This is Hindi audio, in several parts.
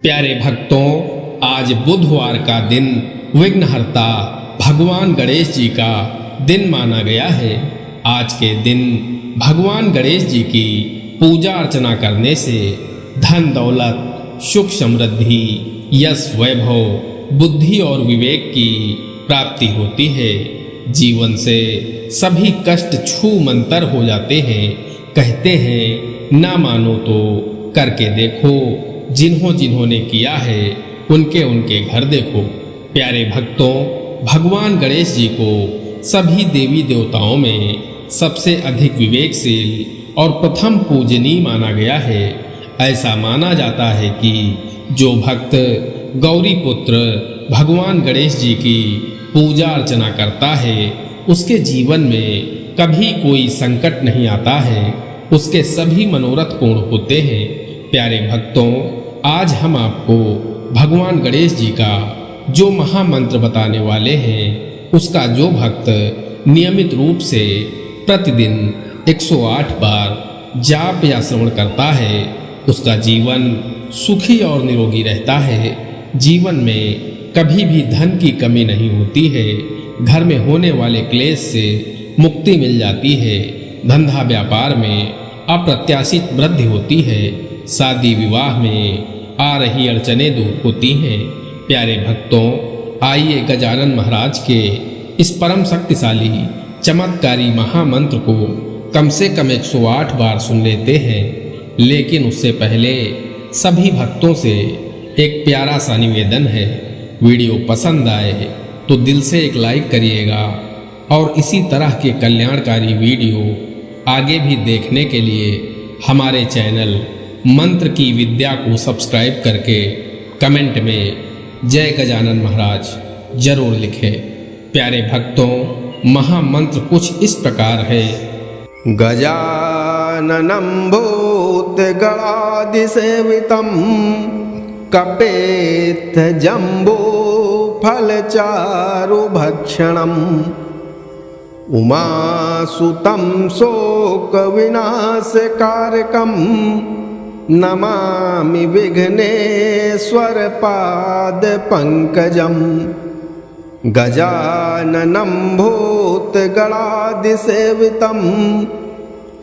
प्यारे भक्तों, आज बुधवार का दिन विघ्नहर्ता भगवान गणेश जी का दिन माना गया है। आज के दिन भगवान गणेश जी की पूजा अर्चना करने से धन दौलत, सुख समृद्धि, यश वैभव, बुद्धि और विवेक की प्राप्ति होती है। जीवन से सभी कष्ट छू मंतर हो जाते हैं। कहते हैं ना मानो तो करके देखो, जिन्होंने किया है उनके घर देखो। प्यारे भक्तों, भगवान गणेश जी को सभी देवी देवताओं में सबसे अधिक विवेकशील और प्रथम पूजनीय माना गया है। ऐसा माना जाता है कि जो भक्त गौरी पुत्र भगवान गणेश जी की पूजा अर्चना करता है उसके जीवन में कभी कोई संकट नहीं आता है, उसके सभी मनोरथ पूर्ण होते हैं। प्यारे भक्तों, आज हम आपको भगवान गणेश जी का जो महामंत्र बताने वाले हैं उसका जो भक्त नियमित रूप से प्रतिदिन 108 बार जाप या श्रवण करता है उसका जीवन सुखी और निरोगी रहता है। जीवन में कभी भी धन की कमी नहीं होती है। घर में होने वाले क्लेश से मुक्ति मिल जाती है। धंधा व्यापार में अप्रत्याशित वृद्धि होती है। शादी विवाह में आ रही अड़चनें दूर होती हैं। प्यारे भक्तों, आइए गजानन महाराज के इस परम शक्तिशाली चमत्कारी महामंत्र को कम से कम 108 बार सुन लेते हैं। लेकिन उससे पहले सभी भक्तों से एक प्यारा सा निवेदन है, वीडियो पसंद आए तो दिल से एक लाइक करिएगा और इसी तरह के कल्याणकारी वीडियो आगे भी देखने के लिए हमारे चैनल मंत्र की विद्या को सब्सक्राइब करके कमेंट में जय गजानन महाराज जरूर लिखें। प्यारे भक्तों, महामंत्र कुछ इस प्रकार है। गजाननं भूतगणाधिसेवितं कपेत जम्बो फलचारुभक्षणम् उमासुतं शोकविनाशकारकम् नमामि विघ्नेश्वर पादपङ्कजम्। गजाननं भूतगणाधिसेवितं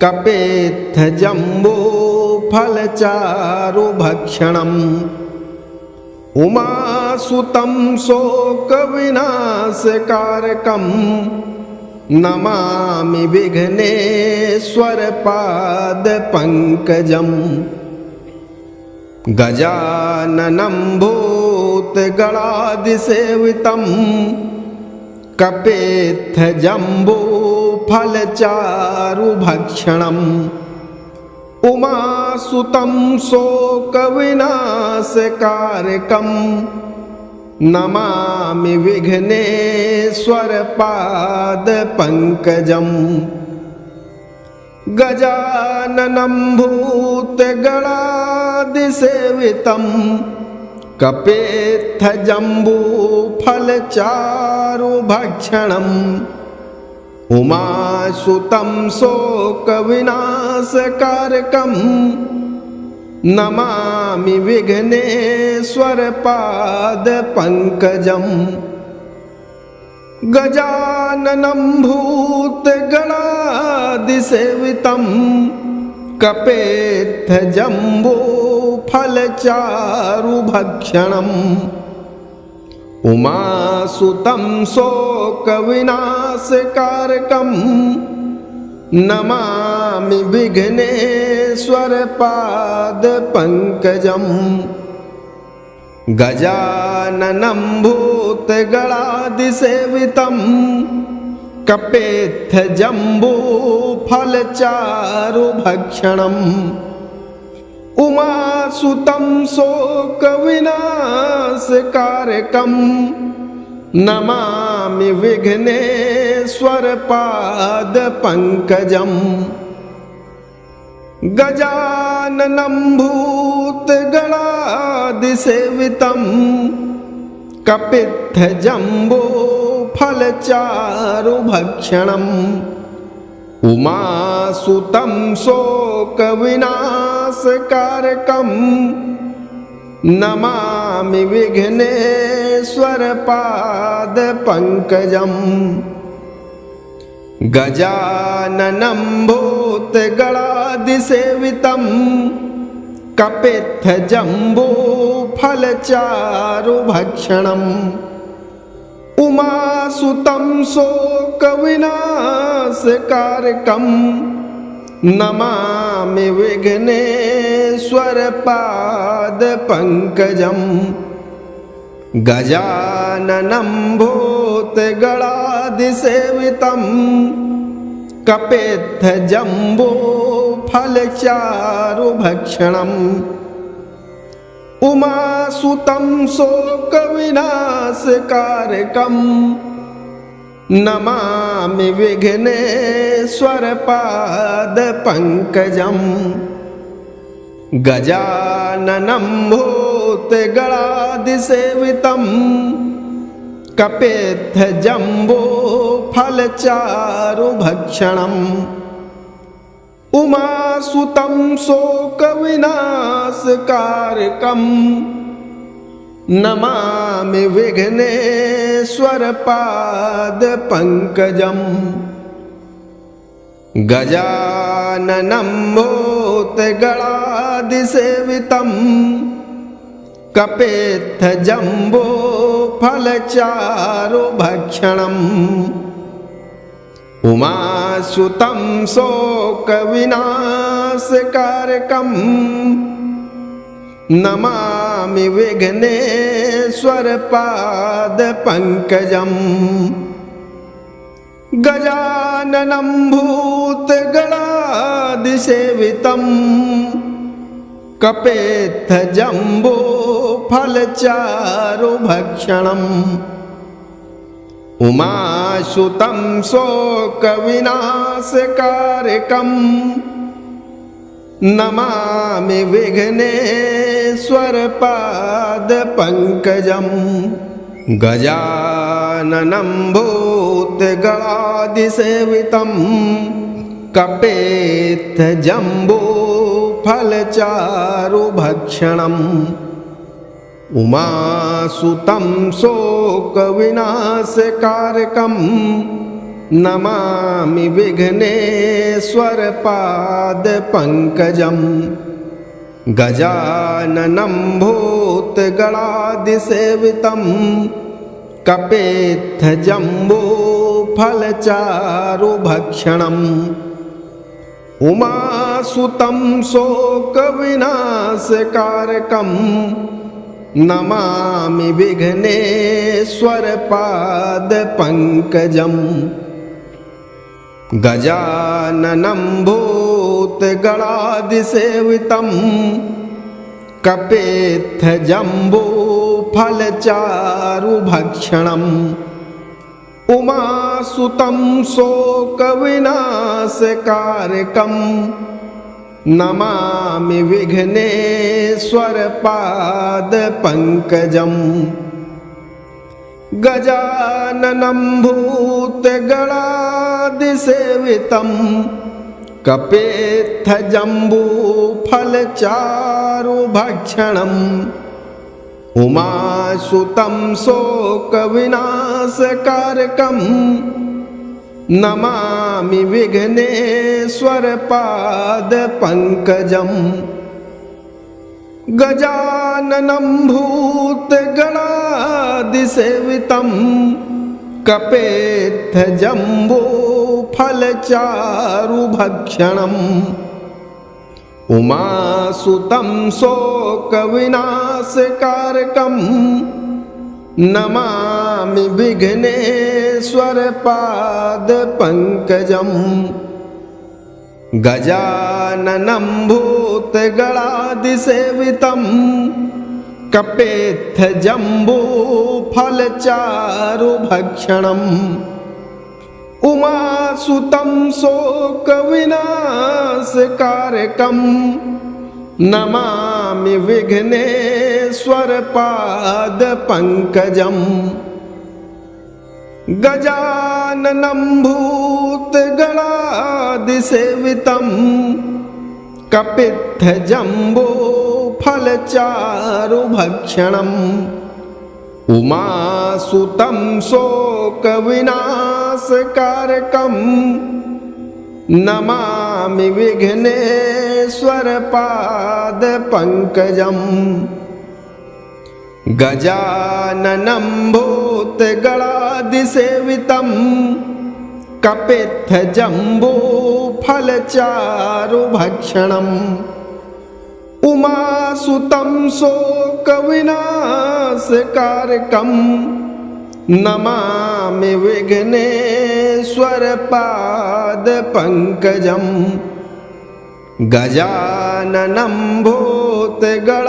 कपेत्थजम्बूफलचारुभक्षणम् उमासुतं शोकविनाशकारकम् नमामि विघ्नेश्वर पादपङ्कजम्। गजाननं भूतगणाधिसेवितं कपेत्थजम्बूफलचारुभक्षणम् उमासुतं शोकविनाशकारकम् नमामि विघ्नेश्वर पादपङ्कजम्। गजाननं भूतगणाधिसेवितं कपेत्थजम्बूफलचारुभक्षणम् उमासुतं शोकविनाशकारकम् नमामि विघ्नेश्वर पादपङ्कजम्। गजाननं भूतगणाधिसेवितं कपेत्थजम्बूफलचारुभक्षणम् उमासुतं शोकविनाशकारकम् नमामि विघ्नेश्वर पादपङ्कजम्। गजाननं भूतगणाधिसेवितं कपेत्थजम्बूफलचारुभक्षणम् उमासुतं शोकविनाशकारकम् नमामि विघ्नेश्वर पादपङ्कजम्। गजाननं भूतगणाधिसेवितं कपित्थजम्बूफलचारुभक्षणम् उमासुतं शोकविनाशकारकम् नमामि विघ्नेश्वर पाद पंकजम् गजाननं भूतगणादिसेवितं कपित्थजम्बूफलचारुभक्षणम् उमासुतं शोकविनाशकारकं नमामि विघ्नेश्वर पाद पंकजम् गजाननं भूतगणादिसेवितं कपित्थजम्बूफलचारुभक्षणम् उमासुतं शोकविनाशकारकं नमामि विघ्नेश्वर पाद पंकजम् गजाननं भूतगणादिसेवितं कपित्थजम्बूफलचारुभक्षणम् उमासुतं शोकविनाशकारकं नमामि विघ्नेश्वर पाद पंकजम् गजाननं भूतगणादिसेवितं कपित्थजम्बूफलचारुभक्षणम् उमासुतं शोकविनाशकारकं नमामि विघ्नेश्वर पाद पंकजम् गजाननं भूतगणादिसेवितं कपित्थजम्बूफलचारुभक्षणम् उमासुतं शोकविनाशकारकं नमामि विघ्नेश्वर पाद पंकजम् गजाननं भूतगणादिसेवितं कपित्थजम्बूफलचारुभक्षणम् उमासुतं शोकविनाशकारकं नमामि विघ्नेश्वर पाद पंकजम् गजाननं भूतगणादिसेवितं कपित्थजम्बूफलचारुभक्षणम् उमासुतं शोकविनाशकारकं नमामि विघ्नेश्वर पाद पंकजम् गजाननं भूतगणादिसेवितं कपित्थजम्बूफलचारुभक्षणम् उमासुतं शोकविनाशकारकं नमामि विघ्नेश्वर पाद पंकजम् गजाननं भूतगणादिसेवितं कपित्थजम्बूफलचारुभक्षणम् उमासुतं शोकविनाशकारकं नमामि विघ्नेश्वर पाद पंकजम् गजाननं भूतगणादिसेवितं कपित्थजम्बूफलचारुभक्षणम् उमासुतं शोकविनाशकारकं नमामि विघ्नेश्वर पाद पंकजम् गजाननं भूतगणादिसेवितं कपित्थजम्बूफलचारुभक्षणम् उमासुतं शोकविनाशकारकं नमामि विघ्नेश्वर पाद पंकजम् गजाननं भूतगणादिसेवितं कपित्थजम्बूफलचारुभक्षणम् फलचारुभक्षणम् उमासुतं शोकविनाशकारकम् नमामि विघ्नेश्वरपादपङ्कजम् गजाननं भूतगणादिसेवितं कपित्थजम्बूफलचारुभक्षणम् उमासुतं शोकविनाशकारकम् नमामि विघ्नेश्वरपादपङ्कजम् गजाननं भूतगणादिसेवितं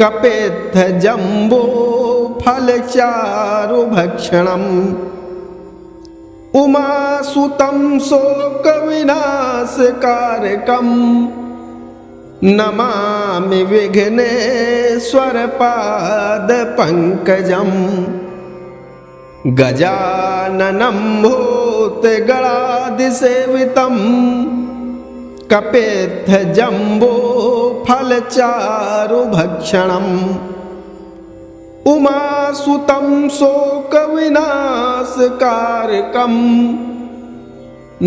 कपित्थजम्बूफलचारुभक्षणम् उमासुतं शोकविनाशकारकम् नमामि विघ्नेश्वरपादपङ्कजम् गजाननं भूतगणादिसेवितं कपित्थजम्बूफलचारुभक्षणम् उमासुतं शोकविनाशकारकम्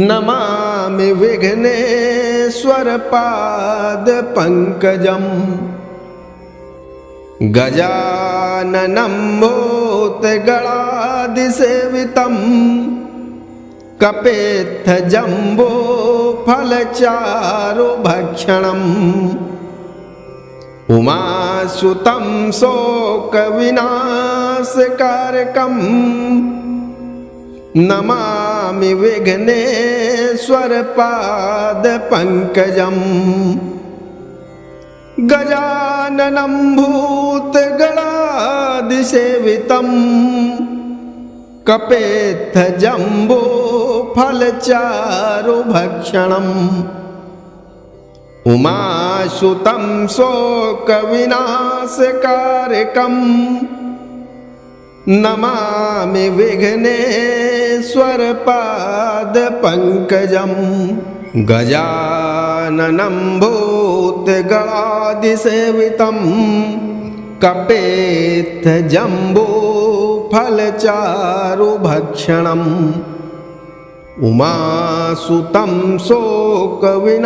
नमामि विघ्नेश्वरपादपङ्कजम् गजाननं भूतगणादिसेवितं कपित्थजम्बूफलचारुभक्षणम् उमासुतं शोकविनाशकारकम् नमामि विघ्नेश्वरपादपङ्कजम् गजाननं भूतगणादिसेवितं कपित्थजम्बूफलचारुभक्षणम् उमासुतं शोकविनाशकारकम् नमामि विघ्नेश्वरपादपङ्कजम् गजाननं भूतगणादिसेवितं कपित्थजम्बूफलचारुभक्षणम् उमासुतं शोकविनाशकारकम्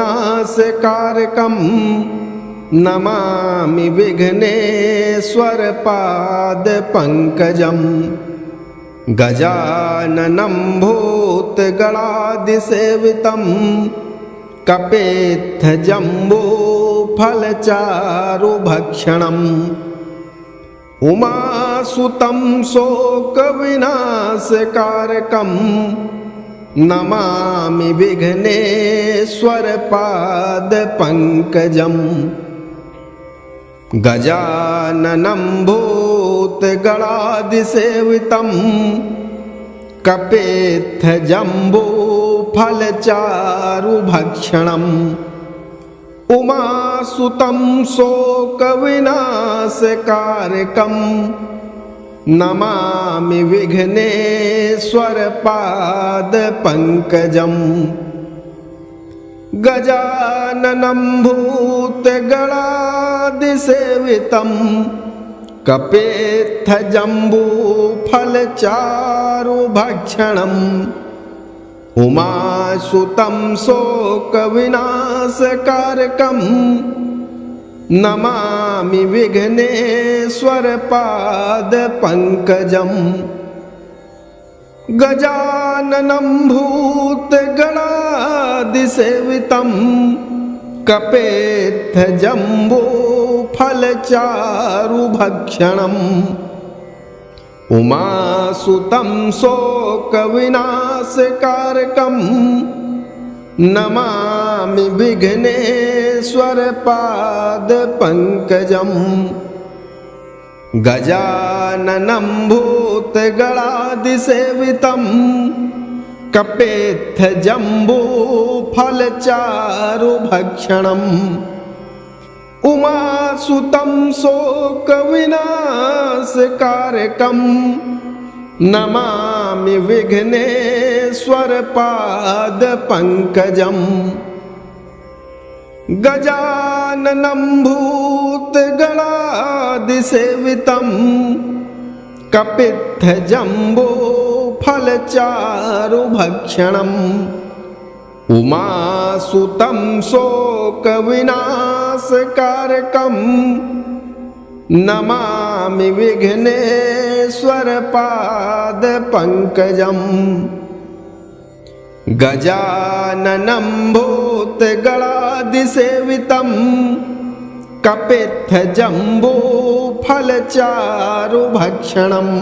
नमामि विघ्नेश्वरपादपङ्कजम् गजाननं भूतगणादिसेवितं कपित्थजम्बूफलचारुभक्षणम् उमासुतं शोकविनाशकारकम् नमामि विघ्नेश्वरपादपङ्कजम् गजाननं भूतगणादिसेवितं कपित्थजम्बूफलचारुभक्षणम् उमासुतं शोकविनाशकारकम् नमामि विघ्नेश्वरपादपङ्कजम् गजाननं भूतगणादिसेवितं कपित्थजम्बूफलचारुभक्षणम् उमासुतं शोकविनाशकारकम् नमामि विघ्नेश्वरपादपङ्कजम् गजाननं भूतगणादिसेवितं कपित्थजम्बूफलचारुभक्षणम् उमासुतं शोकविनाशकारकम् नमामि विघ्नेश्वरपादपङ्कजम् गजाननं भूतगणादिसेवितं कपित्थजम्बूफलचारुभक्षणम् उमासुतं शोकविनाशकारकम् नमामि विघ्नेश्वरपादपङ्कजम् गजाननं भूतगणादिसेवितं कपित्थजम्बूफलचारुभक्षणम् उमासुतं शोकविनाशकारकं नमामि विघ्नेश्वरपादपङ्कजम् गजाननं भूतगणादिसेवितं कपित्थजम्बूफलचारुभक्षणम्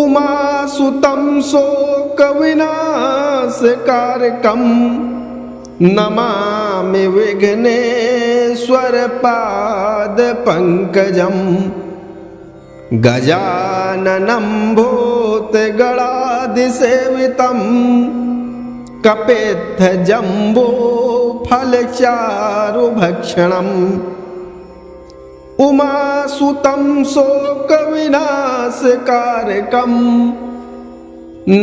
उमासुतं शोकविनाशकारकं नमामि विघ्नेश्वरपादपङ्कजम् गजाननं भूतगणादिसेवितं कपित्थजम्बूफलचारुभक्षणम् उमासुतं शोकविनाशकारकं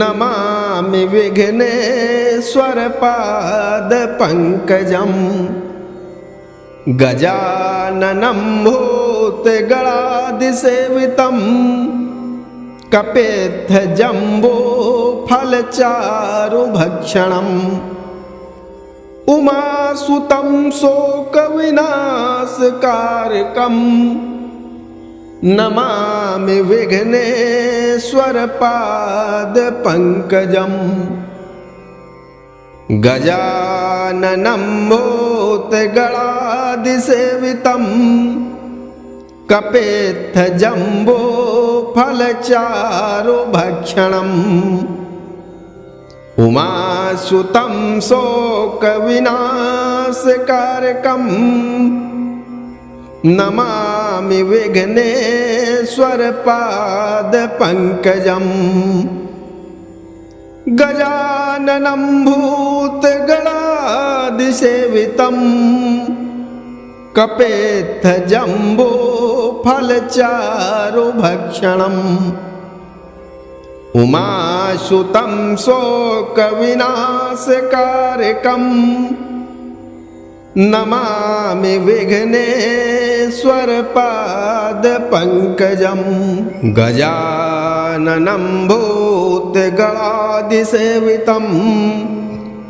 नमामि विघ्नेश्वरपादपङ्कजम् गजाननं भूतगणादिसेवितं कपित्थजम्बूफलचारुभक्षणम् उमासुतं शोकविनाशकारकं नमामि विघ्नेश्वरपादपङ्कजम् गजाननं भूतगणादिसेवितं कपित्थजम्बूफलचारुभक्षणम् उमासुतं शोकविनाशकारकं नमामि विघ्नेश्वरपादपङ्कजम् गजाननं भूतगणादिसेवितं कपित्थजम्बूफलचारुभक्षणम् उमासुतं शोकविनाशकारकं नमामि विघ्नेश्वरपादपङ्कजम् गजाननं भूतगणादिसेवितं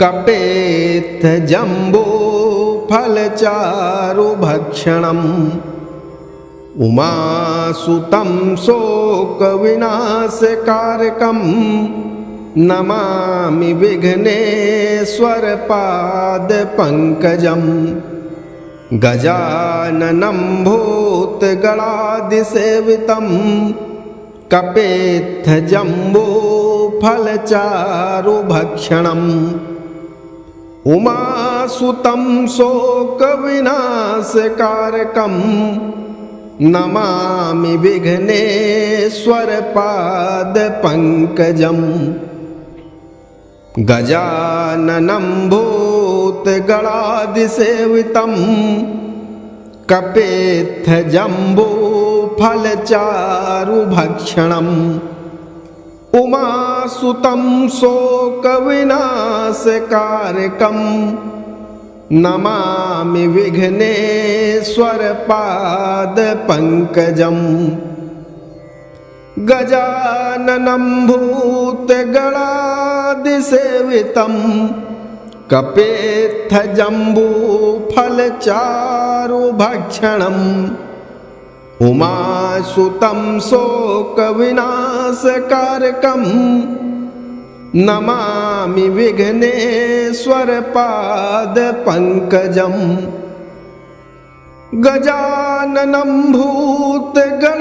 कपित्थजम्बूफलचारुभक्षणम् उमासुतं शोकविनाशकारकं नमामि विघ्नेश्वरपादपङ्कजम् गजाननं भूतगणादिसेवितं कपित्थजम्बूफलचारुभक्षणम् उमासुतं शोकविनाशकारकं नमामि विघ्नेश्वरपादपङ्कजम् गजाननं भूतगणादिसेवितं कपित्थजम्बूफलचारुभक्षणम् उमासुतं शोकविनाशकारकं नमामि विघ्नेश्वरपादपङ्कजम् गजाननं भूतगणादिसेवितं कपित्थजम्बूफलचारुभक्षणम् उमासुतं शोकविनाशकारकं नमामि विघ्नेश्वरपादपङ्कजम् गजाननं भूतगणादिसेवितं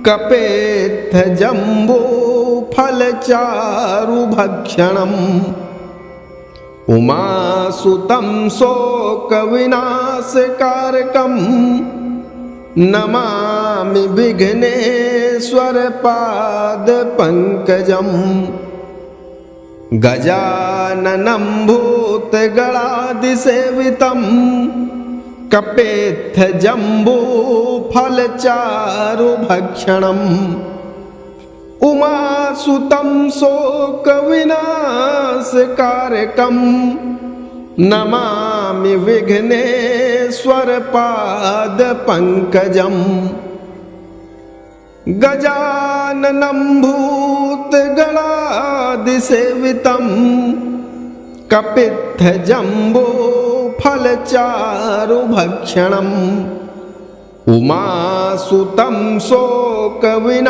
कपित्थजम्बूफलचारुभक्षणम् उमासुतं शोकविनाशकारकं नमामि विघ्नेश्वरपादपङ्कजम् गजाननं भूतगणादिसेवितं कपित्थजम्बूफलचारुभक्षणम् उमासुतं शोकविनाशकारकं नमामि विघ्नेश्वरपादपङ्कजम् गजाननं भूतगणादिसेवितं कपित्थजम्बोफलचारुभक्षणम् उमासुतं शोकविनाशकारकं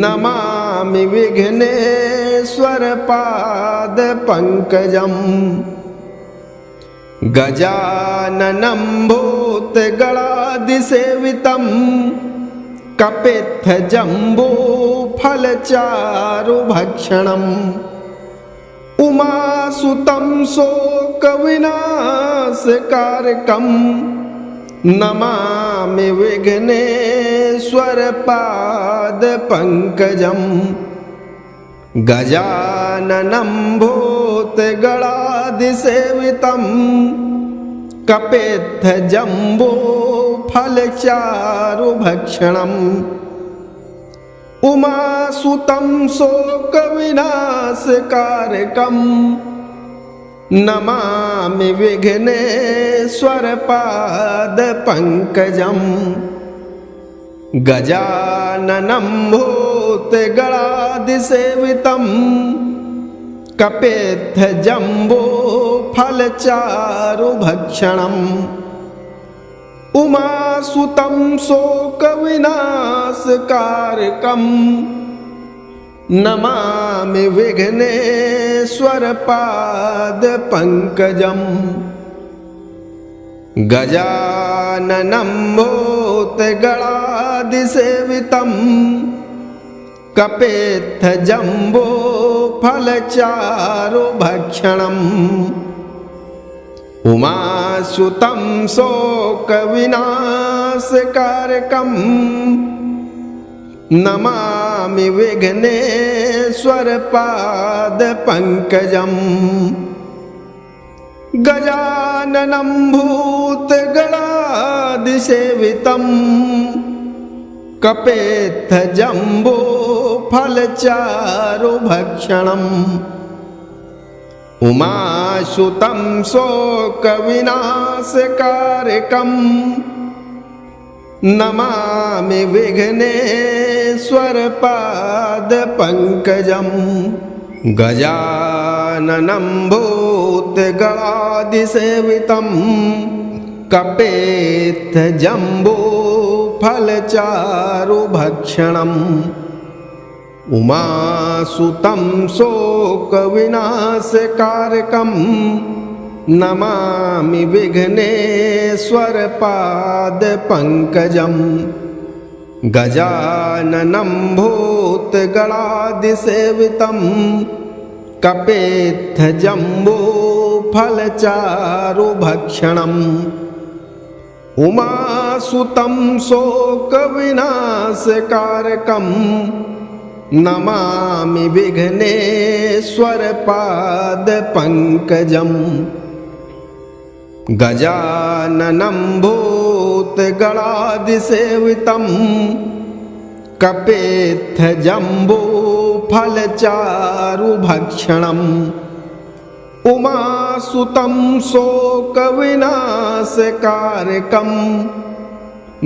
नमामि विघ्नेश्वरपादपङ्कजम् गजाननं भूतगणादिसेवितं कपित्थजम्बोफलचारुभक्षणम् उमासुतं शोकविनाशकारकं नमामि विघ्नेश्वरपादपङ्कजम् गजाननं भूतगणादिसेवितं कपित्थजम्बोफलचारुभक्षणम् उमासुतं शोकविनाशकारकं नमामि विघ्नेश्वरपादपङ्कजम् गजाननं भूतगणादिसेवितं कपित्थजम्बोफलचारुभक्षणम् उमासुतं शोकविनाशकारकं नमामि विघ्नेश्वरपादपङ्कजम् गजाननं भूतगणादिसेवितं कपित्थजम्बोफलचारुभक्षणम् उमासुतं शोकविनाशकारकं नमामि विघ्नेश्वरपादपङ्कजम् गजाननं भूतगणादिसेवितं कपित्थजम्बोफलचारुभक्षणम् उमासुतं शोकविनाशकारकं नमामि विघ्नेश्वरपादपङ्कजम् गजाननं भूतगणादिसेवितं कपित्थजम्बोफलचारुभक्षणम् उमासुतं शोकविनाशकारकं नमामि विघ्नेश्वरपादपङ्कजम् गजाननं भूतगणादिसेवितं कपित्थजम्बोफलचारुभक्षणम् उमासुतं शोकविनाशकारकं नमामि विघ्नेश्वरपादपङ्कजम् गजाननं भूतगणादिसेवितं कपित्थजम्बोफलचारुभक्षणम् उमासुतं शोकविनाशकारकं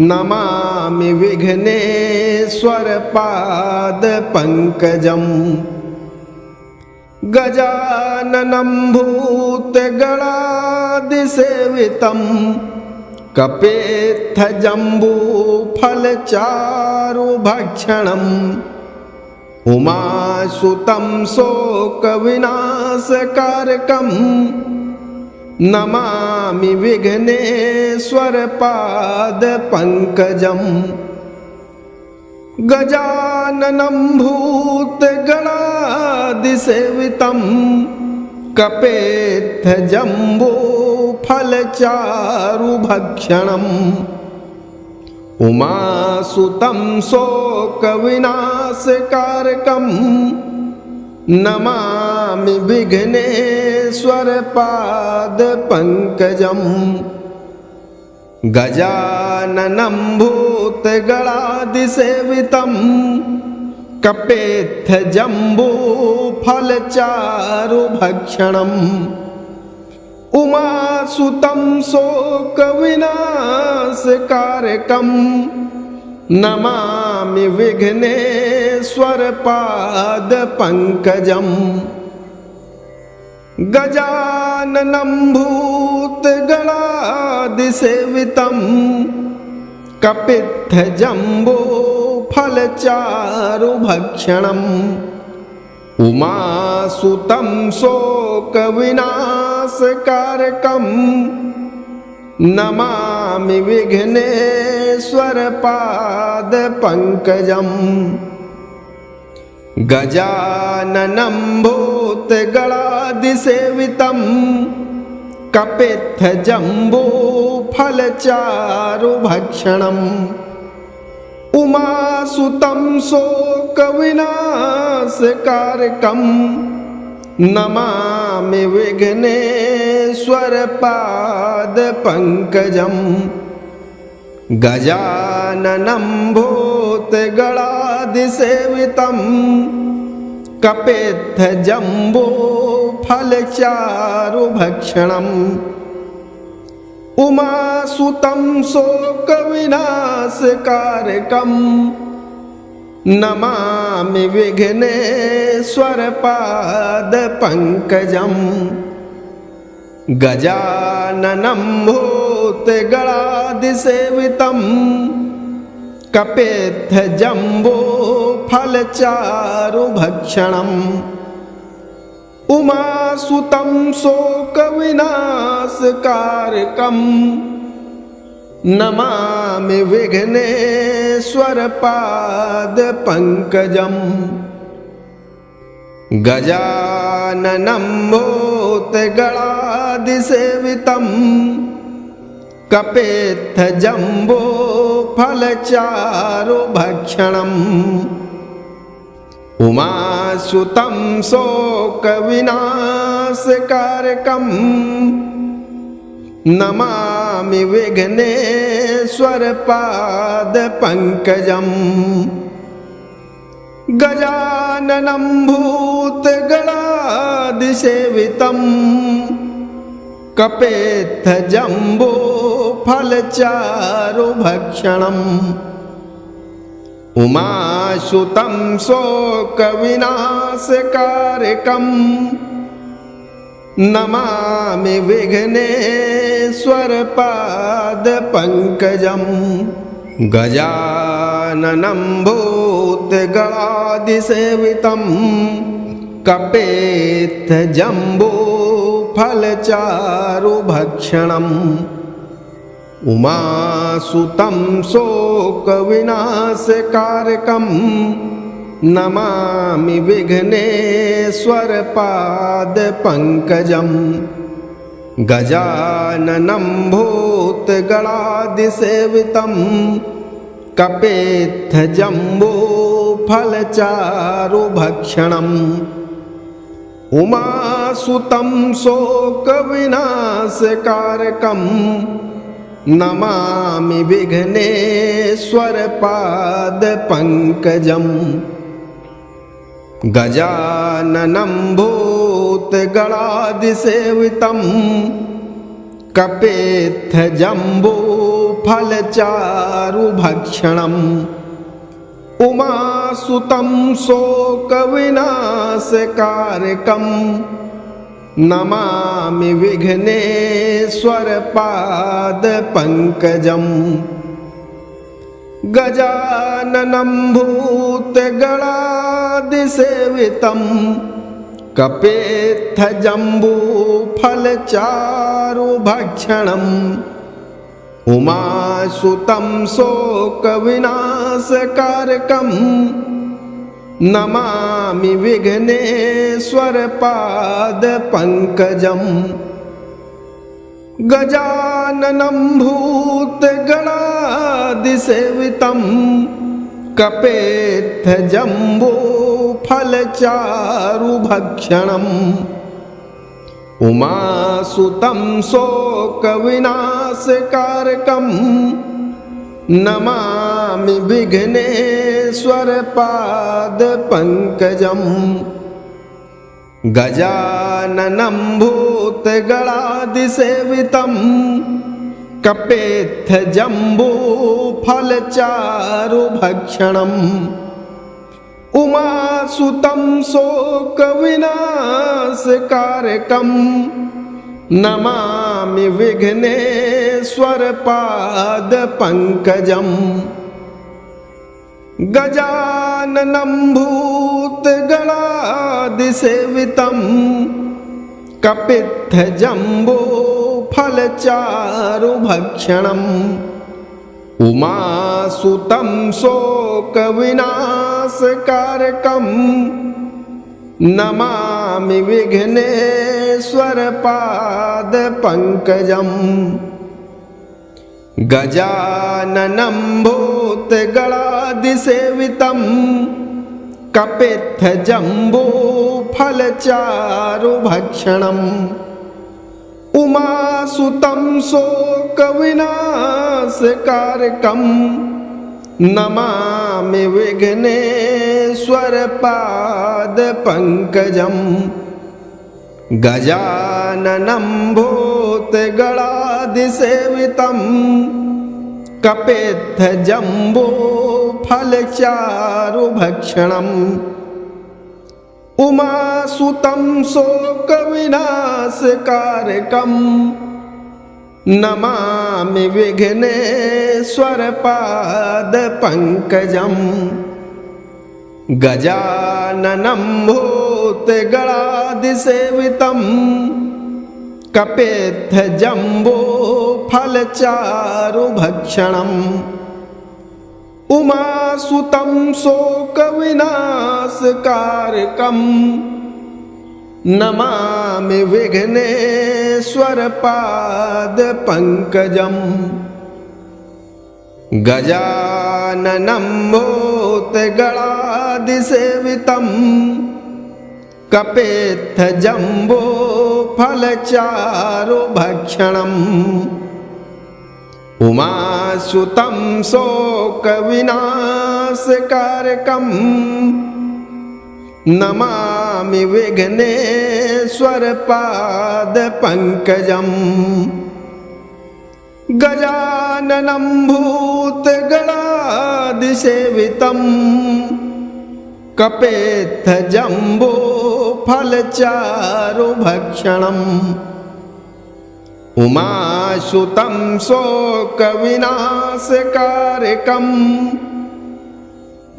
नमामि विघ्नेश्वरपादपङ्कजम् गजाननं भूतगणादिसेवितं कपित्थजम्बोफलचारुभक्षणम् उमासुतं शोकविनाशकारकं नमामि विघ्नेश्वरपादपङ्कजम् गजाननं भूतगणादिसेवितं कपित्थजम्बोफलचारुभक्षणम् उमासुतं शोकविनाशकारकं नमामि विघ्नेश्वरपादपङ्कजम् गजाननं भूतगणादिसेवितं कपेत्थजम्बूफलचारुभक्षणम् उमासुतं शोकविनाशकारकं नमामि विघ्नेश्वरपादपङ्कजम् गजाननं भूतगणादिसेवितं कपित्थजम्बूफलचारुभक्षणम् उमासुतं शोकविनाशकारकं नमामि विघ्नेश्वरपादपङ्कजम् गजाननं भूतगणादिसेवितं कपित्थजम्बूफलचारुभक्षणम् उमासुतं शोकविनाशकारकं नमामि विघ्नेश्वरपादपङ्कजम् गजाननं भूतगणादिसेवितं कपित्थजम्बूफलचारुभक्षणम् उमासुतं शोकविनाशकारकं नमामि विघ्नेश्वरपादपङ्कजम् गजाननं भूतगणादिसेवितं कपित्थजम्बूफलचारुभक्षणम् उमासुतं शोकविनाशकारकं नमामि विघ्नेश्वरपादपङ्कजम् गजाननं भूतगणादिसेवितं कपित्थजम्बूफलचारुभक्षणम् उमासुतं शोकविनाशकारकं नमामि विघ्नेश्वरपादपङ्कजम् गजाननं भूतगणादिसेवितं कपित्थजम्बूफलचारुभक्षणम् उमासुतं शोकविनाशकारकं नमामि विघ्नेश्वरपादपङ्कजम् गजाननं भूतगणादिसेवितं कपित्थजम्बूफलचारुभक्षणम् उमासुतं शोकविनाशकारकं नमामि विघ्नेश्वरपादपङ्कजम् गजाननं भूतगणादिसेवितं कपित्थजम्बूफलचारुभक्षणम् उमासुतं शोकविनाशकारकं नमामि विघ्नेश्वरपादपङ्कजम् गजाननं भूतगणादिसेवितं कपित्थजम्बूफलचारुभक्षणम् उमासुतं शोकविनाशकारकं नमामि विघ्नेश्वरपादपङ्कजम् गजाननं भूतगणादिसेवितं कपित्थजम्बूफलचारुभक्षणम् उमासुतं शोकविनाशकारकं नमामि विघ्नेश्वरपादपङ्कजम् गजाननं भूतगणादिसेवितं कपित्थजम्बूफलचारुभक्षणम् उमासुतं शोकविनाशकारकं नमामि विघ्नेश्वरपादपङ्कजम् गजाननं भूतगणादिसेवितं कपेत्थजम्बूफलचारुभक्षणम् उमासुतं शोकविनाशकारकं नमामि विघ्नेश्वरपादपङ्कजम् गजाननं भूतगणादिसेवितं कपित्थजम्बूफलचारुभक्षणम् उमासुतं शोकविनाशकारकं नमामि विघ्नेश्वरपादपङ्कजम् गजाननं भूतगणादिसेवितं कपित्थजम्बूफलचारुभक्षणम् उमासुतं शोकविनाशकारकं नमामि विघ्नेश्वरपादपङ्कजम् गजाननं भूतगणादिसेवितं कपित्थजम्बूफलचारुभक्षणम् उमासुतं शोकविनाशकारकं नमामि विघ्नेश्वरपादपङ्कजम् गजाननं भूतगणादिसेवितं कपित्थजम्बूफलचारुभक्षणम् उमासुतं शोकविनाशकारकं नमामि विघ्नेश्वरपादपङ्कजम् गजाननं भूतगणादिसेवितं कपित्थजम्बूफलचारुभक्षणम् उमासुतं शोकविनाशकारकं नमामि विघ्नेश्वरपादपङ्कजम् गजाननं भूतगणादिसेवितं कपित्थजम्बूफलचारुभक्षणम् उमासुतं शोकविनाशकारकं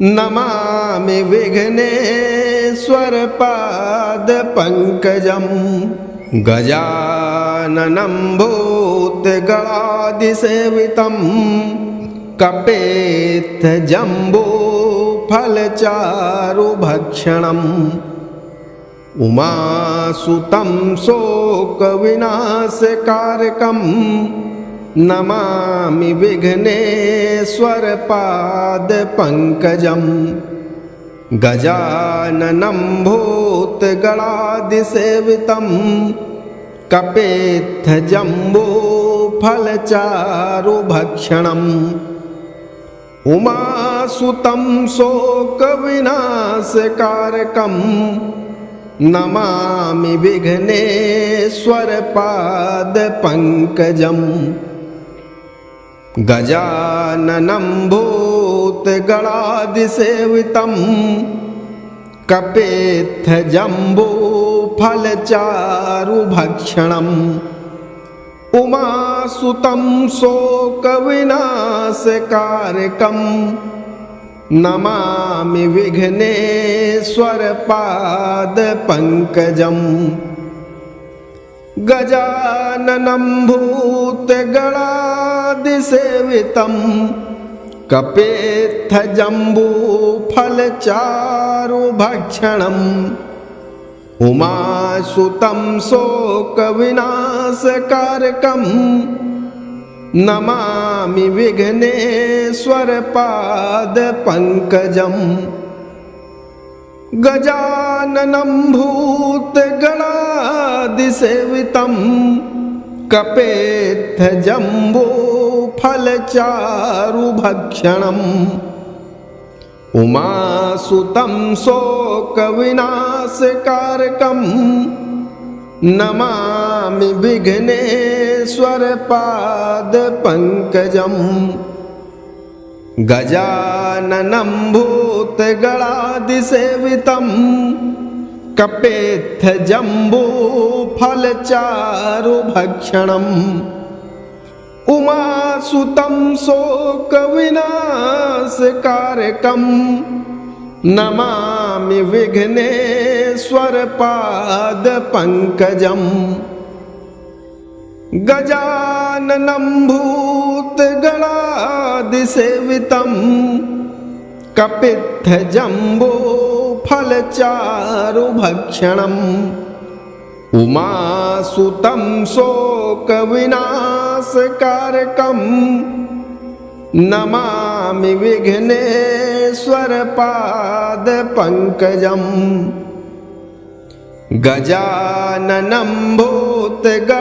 नमामि विघ्नेश्वरपादपङ्कजम् गजाननं भूतगणादिसेवितं कपित्थजम्बूफलचारुभक्षणम् उमासुतं शोकविनाशकारकं नमामि विघ्नेश्वरपादपङ्कजम् गजाननं भूतगणादिसेवितं कपित्थजम्बूफलचारुभक्षणम् उमासुतं शोकविनाशकारकं नमामि विघ्नेश्वरपादपङ्कजम् गजाननं भूतगणादिसेवितं कपित्थजम्बूफलचारुभक्षणम् उमासुतं शोकविनाशकारकं नमामि विघ्नेश्वरपादपङ्कजम् गजाननं भूतगणादिसेवितं कपित्थजम्बूफलचारुभक्षणम् उमासुतं शोकविनाशकारकं नमामि विघ्नेश्वरपादपङ्कजम् गजाननं भूतगणादिसेवितं कपेत्थजम्बूफलचारुभक्षणम् उमासुतं शोकविनाशकारकं नमामि विघ्नेश्वरपादपङ्कजम् गजाननं भूतगणादिसेवितं कपेत्थजम्बूफलचारुभक्षणम् उमासुतं शोकविनाशकारकं नमामि विघ्नेश्वरपादपङ्कजम् गजाननं भूतगणादिसेवितं कपित्थजम्बूफलचारुभक्षणम् उमासुतं शोकविनाशकारकं नमामि विघ्नेश्वरपादपङ्कजम् गजाननं भूतगणादिसेवितं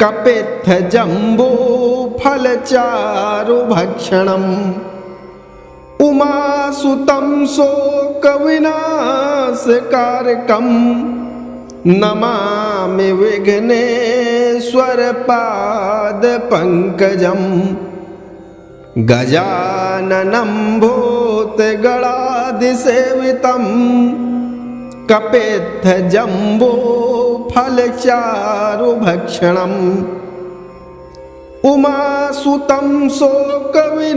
कपित्थजम्बूफलचारुभक्षणम् उमासुतं शोकविनाशकारकं नमामि विघ्नेश्वरपादपङ्कजम् गजाननं भूतगणादिसेवितं कपेत्थजम्बूफलचारुभक्षणम् उमासुतं शोकविनाशकारकं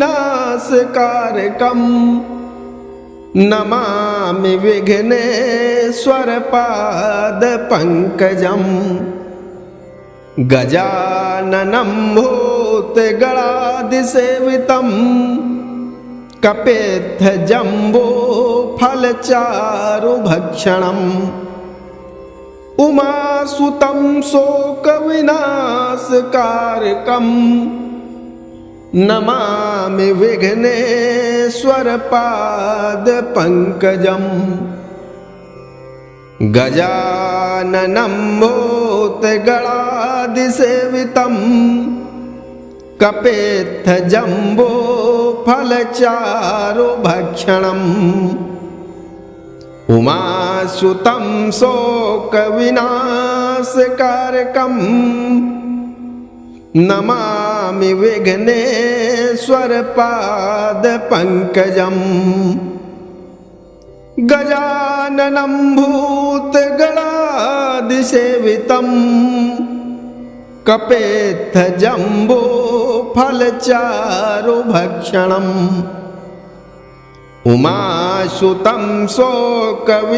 नमामि विघ्नेश्वरपादपङ्कजम् गजाननं भूतगणादिसेवितं कपेत्थजम्बूफलचारुभक्षणम् उमासुतं शोकविनाशकारकं नमामि विघ्नेश्वरपादपङ्कजम् गजाननं भूतगणादिसेवितं कपेत्थजम्बूफलचारुभक्षणम् उमासुतं शोकविनाशकारकं नमामि विघ्नेश्वरपादपङ्कजम् गजाननं भूतगणादिसेवितं कपेत्थजम्बूफलचारुभक्षणम् उमासुतं शोकविनाशकारकं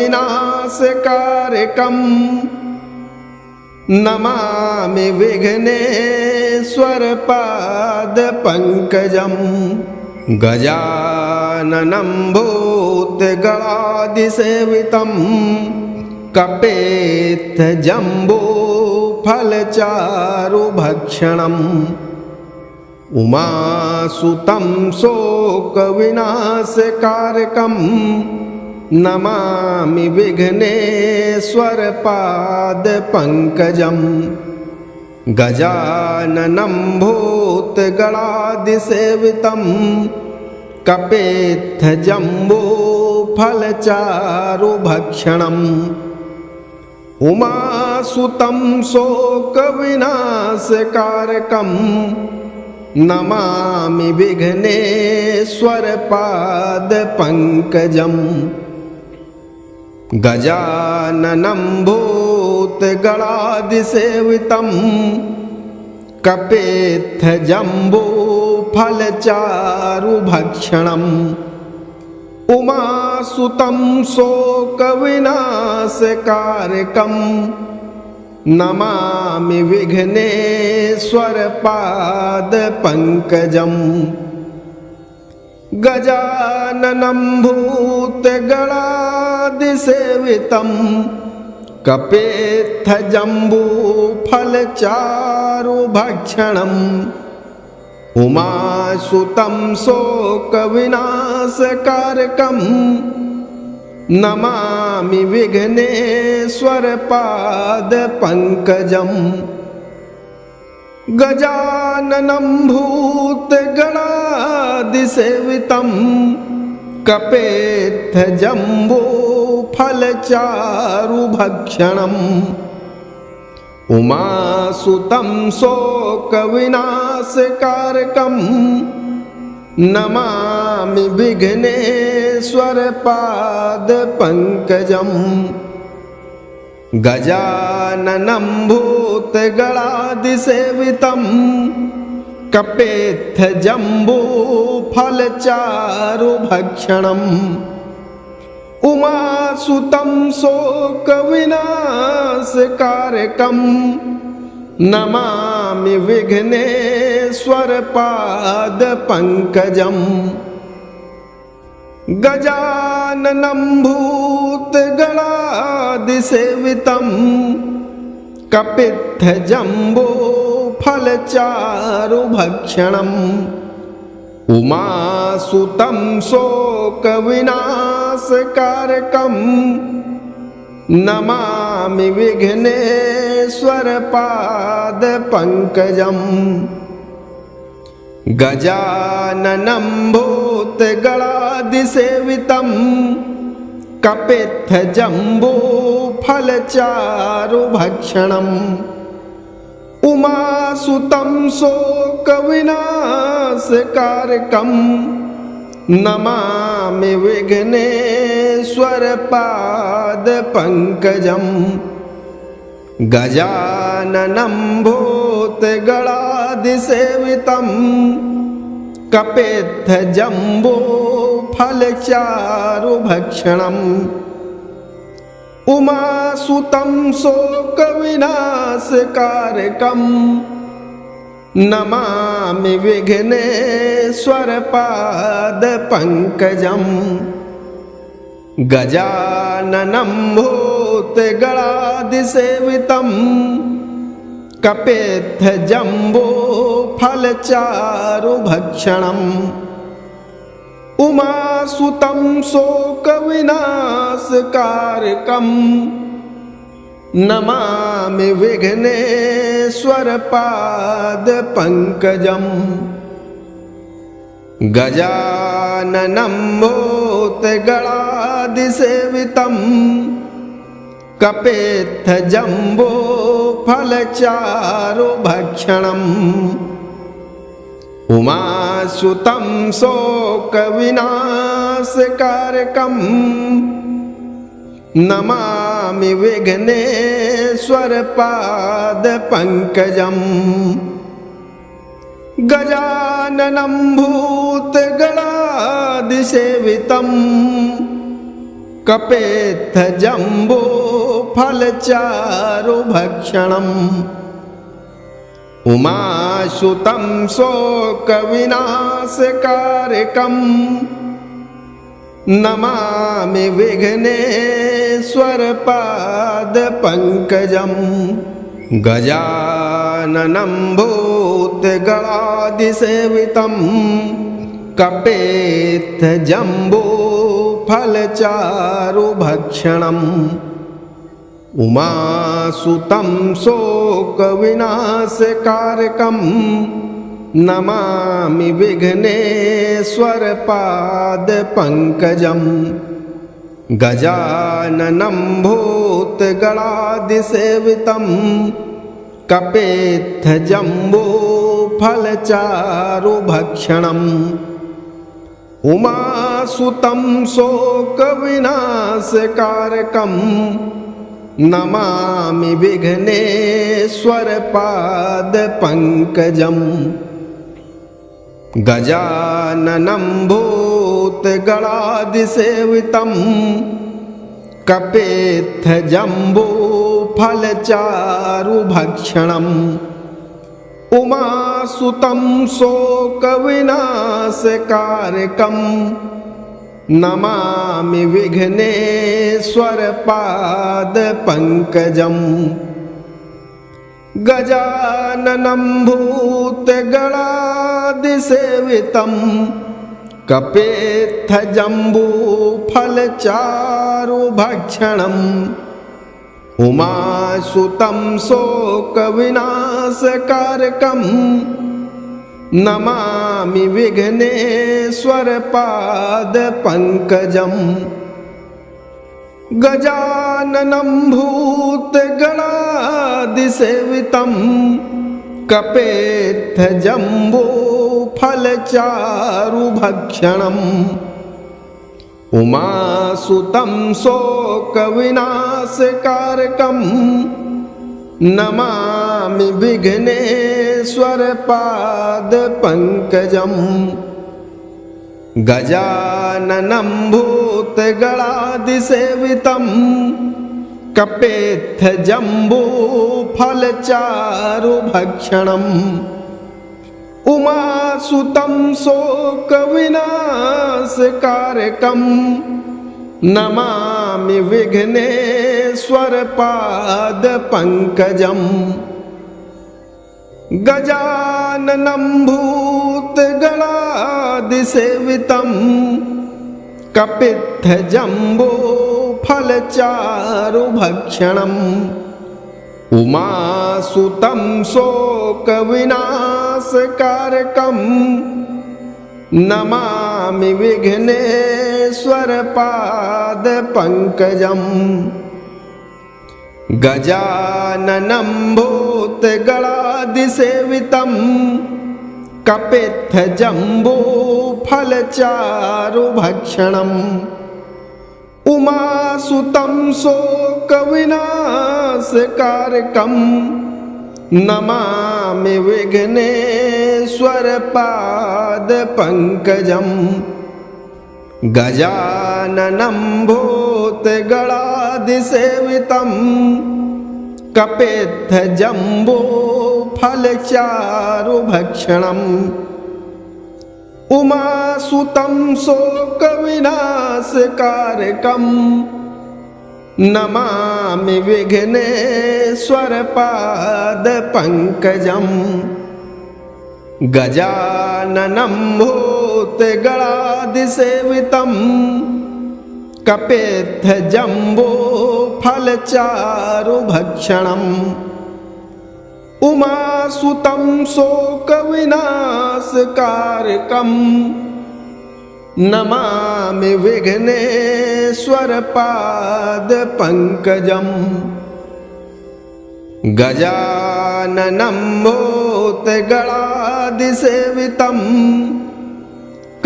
नमामि विघ्नेश्वरपादपङ्कजम् गजाननं भूतगणादिसेवितं कपेत्थजम्बूफलचारुभक्षणम् उमासुतं शोकविनाशकारकं नमामि विघ्नेश्वरपादपङ्कजम् गजाननं भूतगणादिसेवितं कपेत्थजम्बूफलचारुभक्षणम् उमासुतं शोकविनाशकारकं नमामि विघ्नेश्वरपादपङ्कजम् गजाननं भूतगणादिसेवितं कपेत्थजम्बूफलचारुभक्षणम् उमासुतं शोकविनाशकारकं नमामि विघ्नेश्वरपादपङ्कजम् गजाननं भूतगणादिसेवितं कपेत्थजम्बूफलचारुभक्षणम् उमासुतं शोकविनाशकारकं नमामि विघ्नेश्वरपादपङ्कजम् गजाननं भूतगणादिसेवितं कपेत्थजम्बूफलचारुभक्षणम् उमासुतं शोकविनाशकारकं नमामि विघ्नेश्वरपादपङ्कजम् गजाननं भूतगणादिसेवितं कपेत्थजम्बूफलचारुभक्षणम् उमासुतं शोकविनाशकारकं नमामि विघ्नेश्वरपादपङ्कजम् गजाननं भूतगणादिसेवितं कपित्थजम्बूफलचारुभक्षणम् उमासुतं शोकविनाशकारकं नमामि विघ्नेश्वरपादपङ्कजम् गजाननं भूतगणादिसेवितं कपित्थजम्बूफलचारुभक्षणम् उमासुतं शोकविनाशकारकं नमामि विघ्नेश्वरपादपङ्कजम् गजाननं भूतगणादिसेवितं कपेत्थजम्बूफलचारुभक्षणम् उमासुतं शोकविनाशकारकं नमामि विघ्नेश्वरपादपङ्कजम् गजाननं भूतगणादिसेवितं कपेत्थजम्बूफलचारुभक्षणम् उमासुतं शोकविनाशकारकं नमामि विघ्नेश्वरपादपङ्कजम् गजाननं भूतगणादिसेवितं कपेत्थजम्बूफलचारुभक्षणम् उमासुतं शोकविनाशकारकं नमामि विघ्नेश्वरपादपङ्कजम् गजाननं भूतगणादिसेवितं कपेत्थजम्बूफलचारुभक्षणम् उमासुतं शोकविनाशकारकं नमामि विघ्नेश्वरपादपङ्कजम् गजाननं भूतगणादिसेवितं कपेत्थजम्बूफलचारुभक्षणम् उमासुतं शोकविनाशकारकं नमामि विघ्नेश्वरपादपङ्कजम् गजाननं भूतगणादिसेवितं कपेत्थजम्बूफलचारुभक्षणम् उमासुतं शोकविनाशकारकं नमामि विघ्नेश्वरपादपङ्कजम् गजाननं भूतगणादिसेवितं कपेत्थजम्बूफलचारुभक्षणम् उमासुतं शोकविनाशकारकं नमामि विघ्नेश्वरपादपङ्कजम् गजाननं भूतगणादिसेवितं गणादिसेवितं कपेत्थजम्बूफलचारुभक्षणम् उमासुतं शोकविनाशकारकं नमामि विघ्नेश्वरपादपङ्कजम् गजाननं भूतगणादिसेवितं कपेत्थजम्बूफलचारुभक्षणम् उमासुतं शोकविनाशकारकं नमामि विघ्नेश्वरपादपङ्कजम् गजाननं भूतगणादिसेवितं कपेत्थजम्बूफलचारुभक्षणम् उमासुतं शोकविनाशकारकं नमामि विघ्नेश्वरपादपङ्कजम् गजाननं भूतगणादिसेवितं कपित्थजम्बूफलचारुभक्षणम् उमासुतं शोकविनाशकारकं नमामि विघ्नेश्वरपादपङ्कजम् गजाननं भूतगणादिसेवितं कपित्थजम्बूफलचारुभक्षणम् उमासुतं शोकविनाशकारकं नमामि विघ्नेश्वरपादपङ्कजम् गजाननं भूतगणादिसेवितं कपेत्थजम्बूफलचारुभक्षणम् उमासुतं शोकविनाशकारकं नमामि विघ्नेश्वरपादपङ्कजम् गजाननं भूतगणादिसेवितं कपेत्थजम्बूफलचारुभक्षणम् उमासुतं शोकविनाशकारकं नमामि विघ्नेश्वरपादपङ्कजम् गजाननं भूतगणादिसेवितं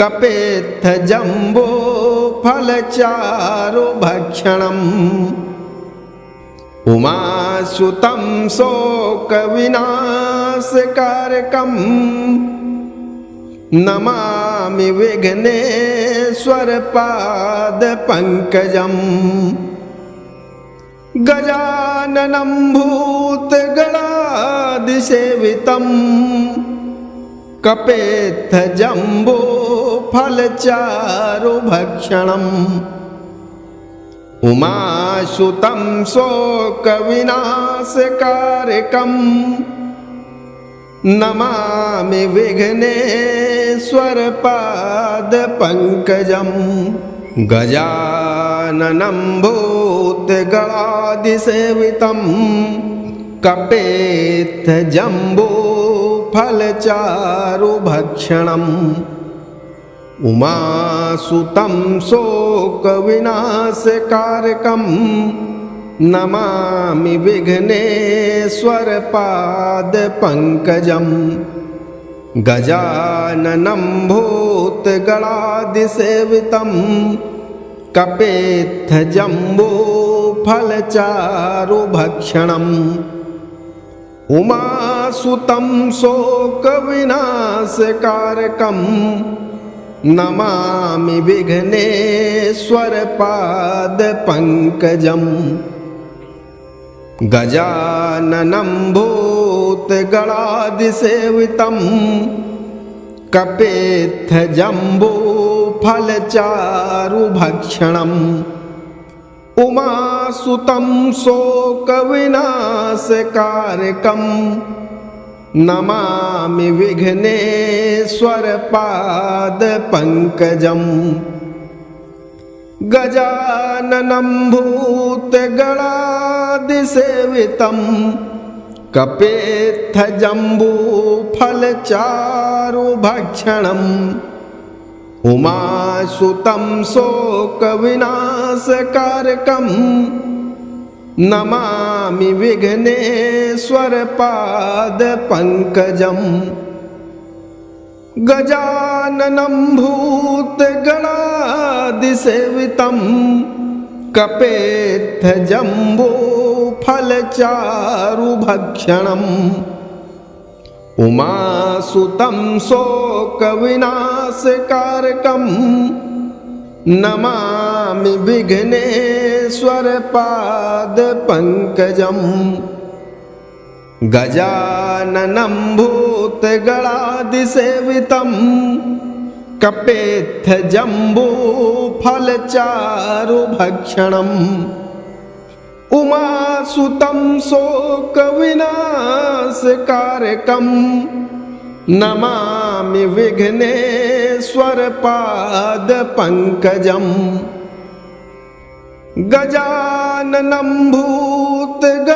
कपेत्थजम्बूफलचारुभक्षणम् उमासुतं शोकविनाशकारकं नमामि विघ्नेश्वरपादपङ्कजम् गजाननं भूतगणादिसेवितं कपेत्थजम्बूफलचारुभक्षणम् उमासुतं शोकविनाशकारकं नमामि विघ्नेश्वरपादपङ्कजम् गजाननं भूतगणादिसेवितं कपेत्थजम्बूफलचारुभक्षणम् उमासुतं शोकविनाशकारकं नमामि विघ्नेश्वरपादपङ्कजम् गजाननं भूतगणादिसेवितं कपेत्थजम्बूफलचारुभक्षणम् उमासुतं शोकविनाशकारकं नमामि विघ्नेश्वरपादपङ्कजम् गजाननं भूतगणादिसेवितं कपेत्थजम्बूफलचारुभक्षणम् उमासुतं शोकविनाशकारकं नमामि विघ्नेश्वरपादपङ्कजम् गजाननं भूतगणादिसेवितं कपेत्थजम्बूफलचारुभक्षणम् उमासुतं शोकविनाशकारकम् नमामि विघ्नेश्वरपादपङ्कजम् गजाननं भूतगणादिसेवितं कपेत्थजम्बूफलचारुभक्षणम् उमासुतं शोकविनाशकारकम् नमामि विघ्नेश्वरपादपङ्कजम् गजाननं भूतगणादिसेवितं कपेत्थजम्बूफलचारुभक्षणम् उमासुतं शोकविनाशकारकम् नमामि विघ्नेश्वरपादपङ्कजम् गजाननं भूतगणादिसेवितं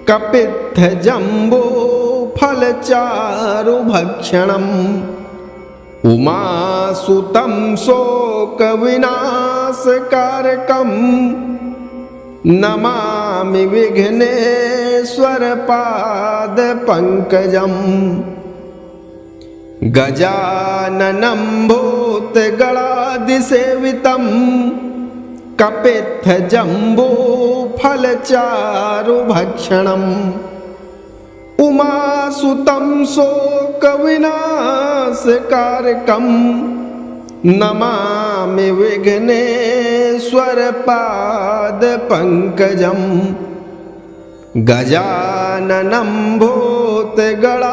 कपित्थजम्बूफलचारुभक्षणम् उमासुतं शोकविनाशकारकम् नमामि विघ्नेश्वरपादपङ्कजम् गजाननं भूतगणादिसेवितं कपित्थजम्बूफलचारुभक्षणम् उमासुतं शोकविनाशकारकम् नमामि विघ्नेश्वरपादपङ्कजम् गजाननं भूतगणादिसेवितं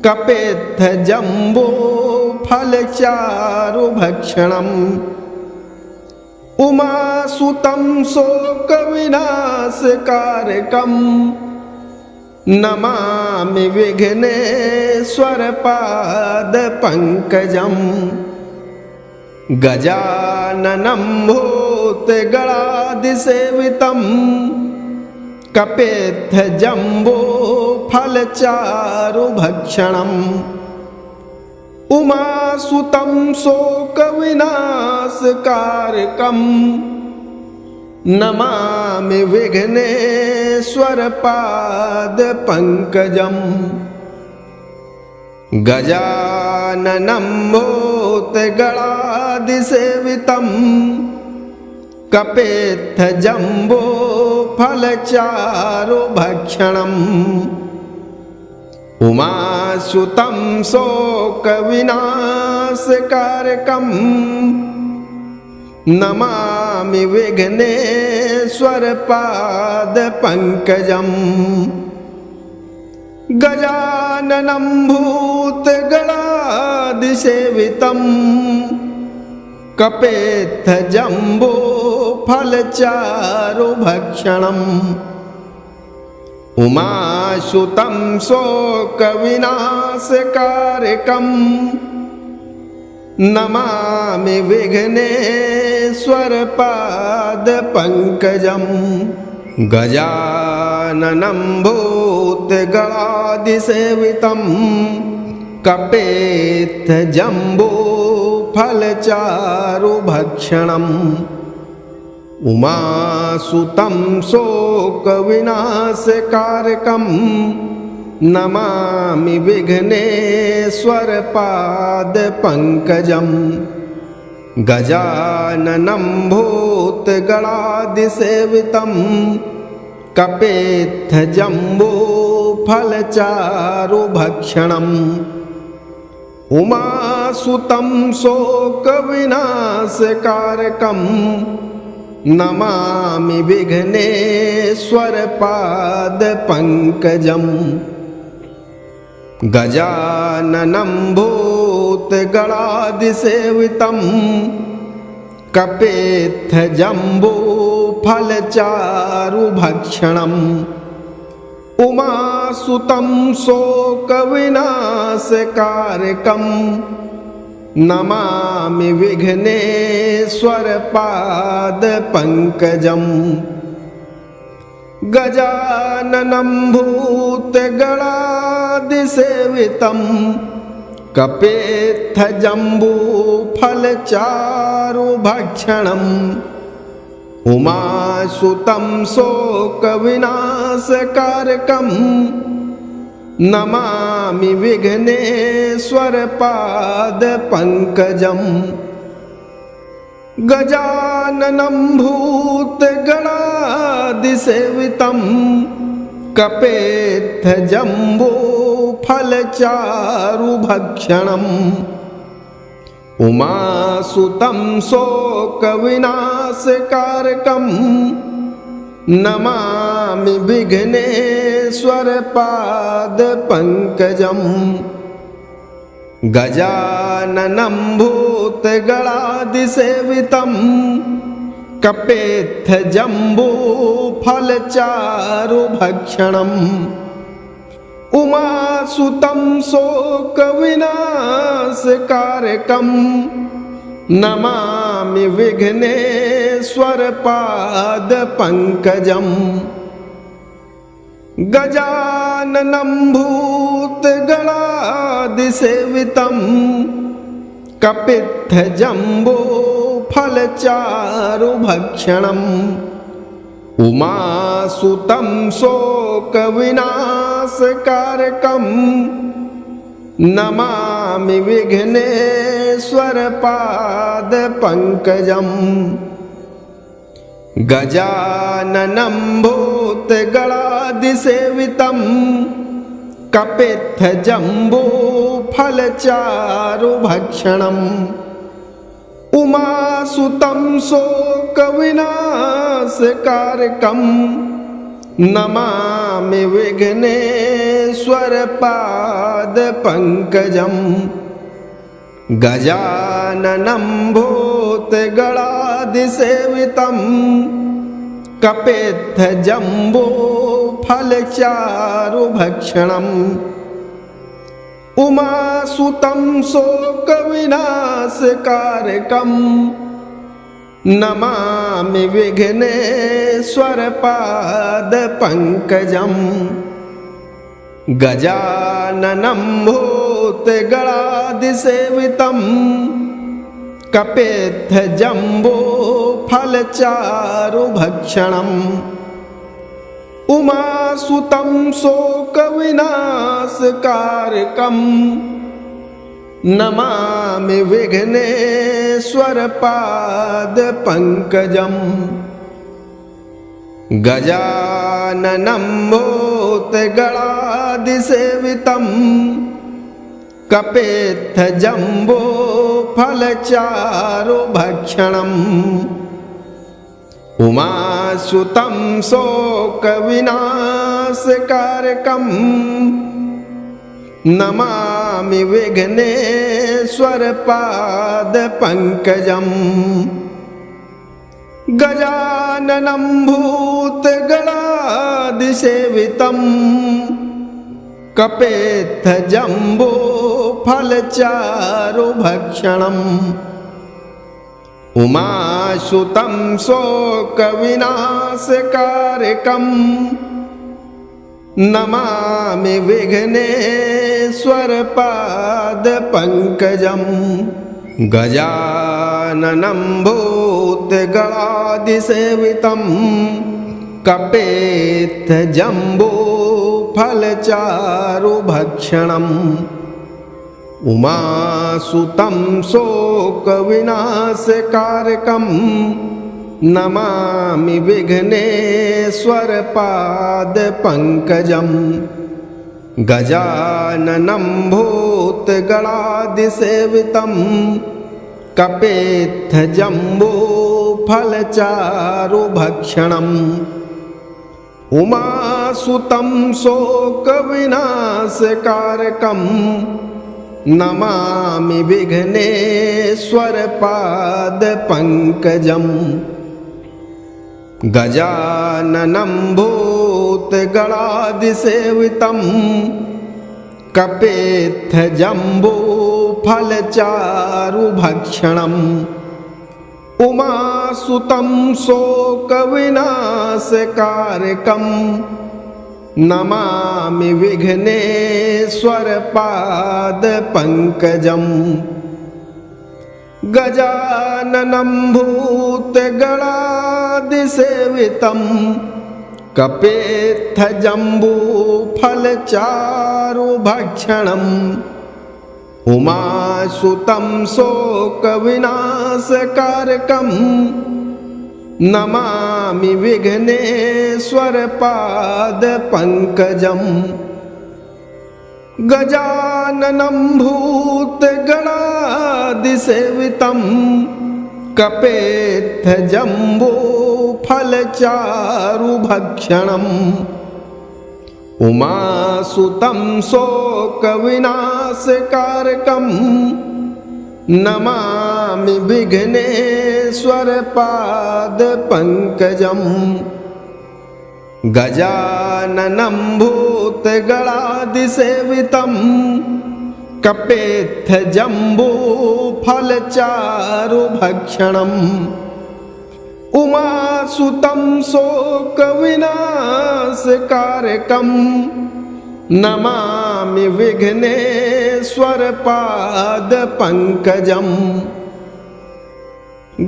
कपेत्थजम्बूफलचारुभक्षणम् उमासुतं शोकविनाशकारकम् नमामि विघ्नेश्वरपादपङ्कजम् गजाननं भूतगणादिसेवितं कपेत्थजम्बूफलचारुभक्षणम् उमासुतं शोकविनाशकारकम् नमामि विघ्नेश्वरपादपङ्कजम् गजाननं भूतगणादिसेवितं कपेत्थजम्बूफलचारुभक्षणम् उमासुतं शोकविनाशकारकम् नमामि विघ्नेश्वरपादपङ्कजम् गजाननं भूतगणादिसेवितं कपेत्थजम्बूफलचारुभक्षणम् उमासुतं शोकविनाशकारकम् नमामि विघ्नेश्वरपादपङ्कजम् गजाननं भूतगणादिसेवितं कपेत्थजम्बूफलचारुभक्षणम् उमासुतं शोकविनाशकारकम् नमामि विघ्नेश्वरपादपङ्कजम् गजाननं भूतगणादिसेवितं कपेत्थजम्बूफलचारुभक्षणम् उमासुतं शोकविनाशकारकम् नमामि विघ्नेश्वरपादपङ्कजम् गजाननं भूतगणादिसेवितं कपेत्थजम्बूफलचारुभक्षणम् फलचारुभक्षणम् उमासुतं शोकविनाशकारकम् नमामि विघ्नेश्वरपादपङ्कजम् गजाननं भूतगणादिसेवितं कपेत्थजम्बूफलचारुभक्षणम् उमासुतं शोकविनाशकारकम् नमामि विघ्नेश्वरपादपङ्कजम् गजाननं भूतगणादिसेवितं कपेत्थजम्बूफलचारुभक्षणम् उमासुतं शोकविनाशकारकम् नमामि विघ्नेश्वरपादपङ्कजम् गजाननं भूतगणादिसेवितं कपेत्थजम्बूफलचारुभक्षणम् उमासुतं शोकविनाशकारकम् नमामि विघ्नेश्वरपादपङ्कजम् गजाननं भूतगणादिसेवितं कपित्थजम्बूफलचारुभक्षणम् उमासुतं शोकविनाशकारकम् नमामि विघ्नेश्वरपादपङ्कजम् गजाननं भूतगणादिसेवितं कपित्थजम्बूफलचारुभक्षणम् उमासुतं शोकविनाशकारकम् नमामि विघ्नेश्वरपादपङ्कजम् गजाननं भूतगणादिसेवितं कपेत्थजम्बूफलचारुभक्षणम् उमासुतं शोकविनाशकारकम् नमामि विघ्नेश्वरपादपङ्कजम् गजाननं भूतगणादिसेवितं कपेत्थजम्बूफलचारुभक्षणम् उमासुतं शोकविनाशकारकम् नमामि विघ्नेश्वरपादपङ्कजम् गजाननं भूतगणादिसेवितं कपेत्थजम्बूफलचारुभक्षणम् उमासुतं शोकविनाशकारकम् नमामि विघ्नेश्वरपादपङ्कजम् गजाननं भूतगणादिसेवितं कपेत्थजम्बूफलचारुभक्षणम् उमासुतं शोकविनाशकारकम् नमामि विघ्नेश्वरपादपङ्कजम् गजाननं भूतगणादिसेवितं कपेत्थजम्बूफलचारुभक्षणम् उमासुतं शोकविनाशकारकम् नमामि विघ्नेश्वरपादपङ्कजम् गजाननं भूतगणादिसेवितं कपेत्थजम्बूफलचारुभक्षणम् उमासुतं शोकविनाशकारकम् नमामि विघ्नेश्वरपादपङ्कजम् गजाननं भूतगणादिसेवितं कपेत्थजम्बूफलचारुभक्षणम् उमासुतं शोकविनाशकारकं नमामि विघ्नेश्वरपादपङ्कजम् गजाननं भूतगणादिसेवितं कपेत्थजम्बूफलचारुभक्षणम् उमासुतं शोकविनाशकारकं नमामि विघ्नेश्वरपादपङ्कजम् गजाननं भूतगणादिसेवितं कपेत्थजम्बूफलचारुभक्षणम् उमासुतं शोकविनाशकारकं नमामि विघ्नेश्वरपादपङ्कजम् गजाननं भूतगणादिसेवितं कपेत्थजम्बूफलचारुभक्षणम् उमासुतं शोकविनाशकारकं नमामि विघ्नेश्वरपादपङ्कजम्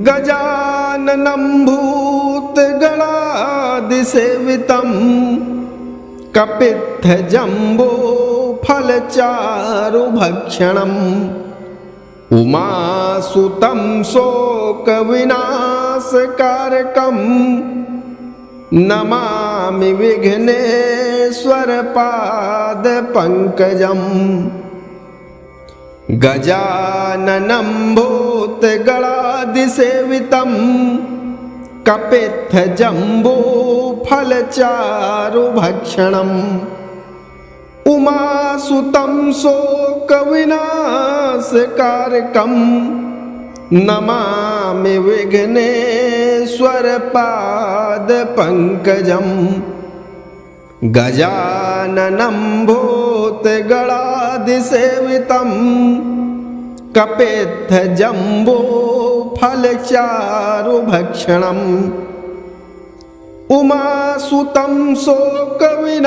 गजाननं भूतगणादिसेवितं कपित्थजम्बूफलचारुभक्षणम् उमासुतं शोकविनाशकारकं नमामि विघ्नेश्वरपादपङ्कजम् गजाननं भूतगणादिसेवितं कपित्थजम्बूफलचारुभक्षणम् उमासुतं शोकविनाशकारकं नमामि विघ्नेश्वरपादपङ्कजम् गजाननं भूतगणादिसेवितं कपेत्थजम्बूफलचारुभक्षणम् उमासुतं शोकविनाशकारकं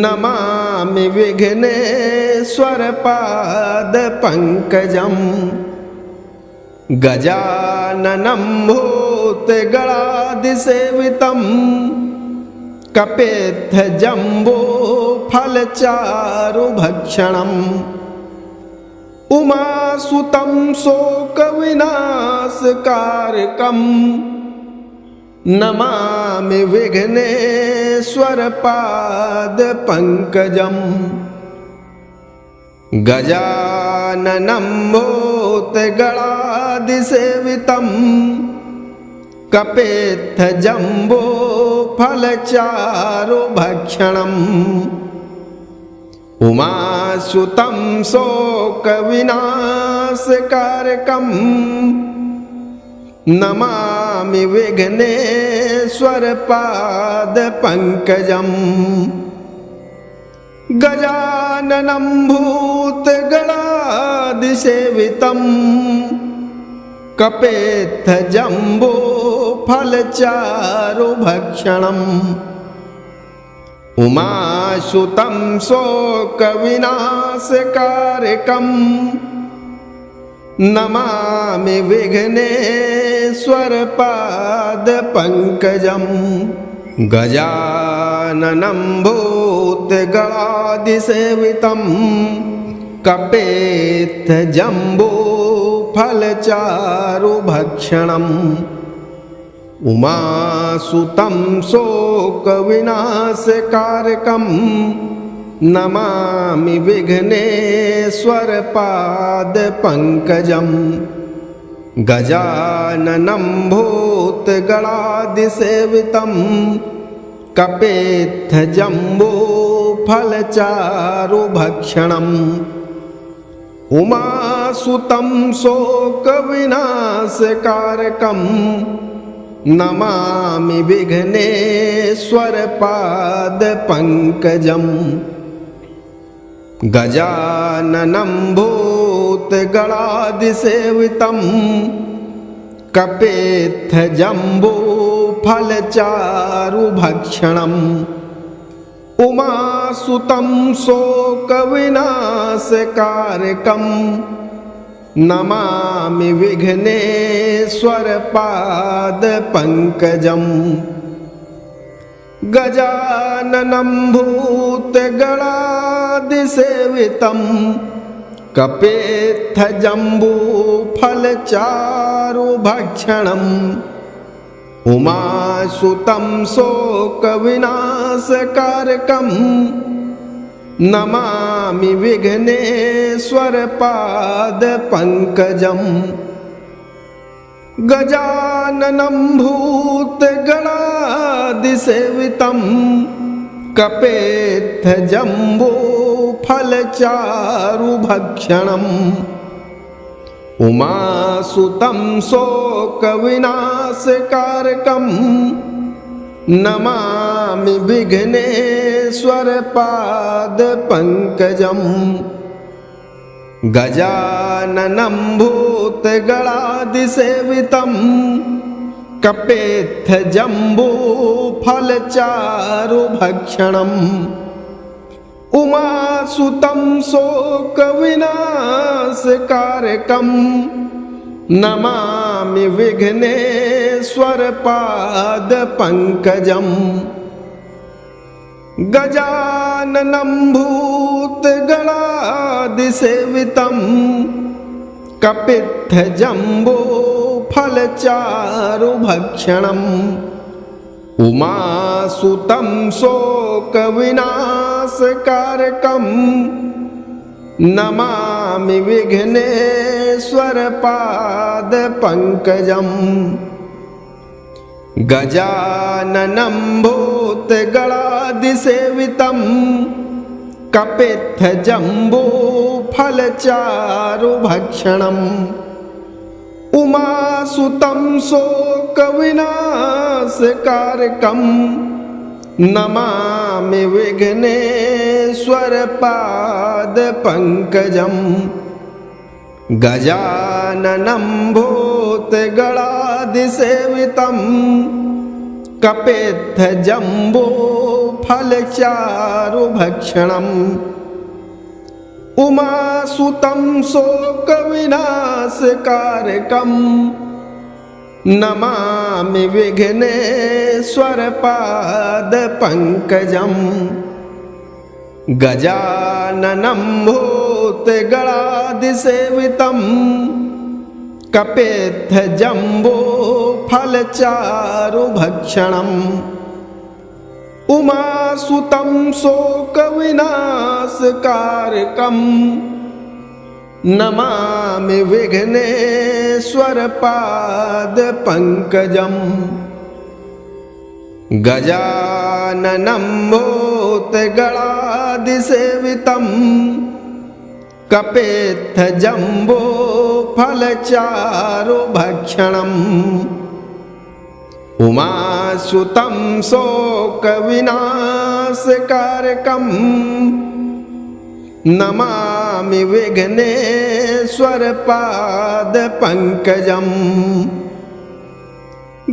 नमामि विघ्नेश्वरपादपङ्कजम् गजाननं भूतगणादिसेवितं कपेत्थजम्बूफलचारुभक्षणम् उमासुतं शोकविनाशकारकं नमामि विघ्नेश्वरपादपङ्कजम् गजाननं भूतगणादिसेवितं कपेत्थजम्बूफलचारुभक्षणम् उमासुतं शोकविनाशकारकं नमामि विघ्नेश्वरपादपङ्कजम् गजाननं भूतगणादिसेवितं कपेत्थजम्बूफलचारुभक्षणम् उमासुतं शोकविनाशकारकं नमामि विघ्नेश्वरपादपङ्कजम् गजाननं भूतगणादिसेवितं कपेत्थजम्बूफलचारुभक्षणम् उमासुतं शोकविनाशकारकं नमामि विघ्नेश्वरपादपङ्कजम् गजाननं भूतगणादिसेवितं कपेत्थजम्बूफलचारुभक्षणम् उमासुतं उमासुतं शोकविनाशकारकं नमामि विघ्नेश्वरपादपङ्कजम् गजाननं भूतगणादिसेवितं कपेत्थजम्बूफलचारुभक्षणम् उमासुतं शोकविनाशकारकं नमामि विघ्नेश्वरपादपङ्कजम् गजाननं भूतगणादिसेवितं कपेत्थजम्बूफलचारुभक्षणम् उमासुतं शोकविनाशकारकं नमामि विघ्नेश्वरपादपङ्कजम् गजाननं भूतगणादिसेवितं कपेत्थजम्बूफलचारुभक्षणम् उमासुतं शोकविनाशकारकं नमामि विघ्नेश्वरपादपङ्कजम् गजाननं भूतगणादिसेवितं कपेत्थजम्बूफलचारुभक्षणम् उमासुतं शोकविनाशकारकं नमामि विघ्नेश्वरपादपङ्कजम् गजाननं भूतगणादिसेवितं कपित्थजम्बूफलचारुभक्षणम् उमासुतं शोकविनाशकारकं नमामि विघ्नेश्वरपादपङ्कजम् गजाननं भूतगणादिसेवितं कपित्थजम्बूफलचारुभक्षणम् उमासुतं शोकविनाशकारकं नमामि विघ्नेश्वरपादपङ्कजम् गजाननं भूतगणादिसेवितं कपेत्थजम्बूफलचारुभक्षणम् उमासुतं शोकविनाशकारकं नमामि विघ्नेश्वरपादपङ्कजम् गजाननं भूतगणादिसेवितं कपेत्थजम्बूफलचारुभक्षणम् उमासुतं शोकविनाशकारकं नमामि विघ्नेश्वरपादपङ्कजम् गजाननं भूतगणादिसेवितं कपेत्थजम्बूफलचारुभक्षणम् उमासुतं शोकविनाशकारकं नमामि विघ्नेश्वरपादपङ्कजम्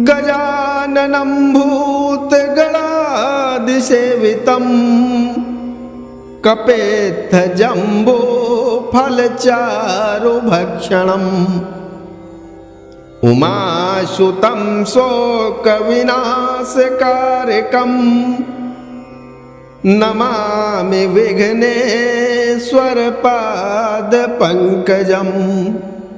गजाननं भूतगणादिसेवितं कपेत्थजम्बूफलचारुभक्षणम् उमासुतं शोकविनाशकारकं नमामि विघ्नेश्वरपादपङ्कजम्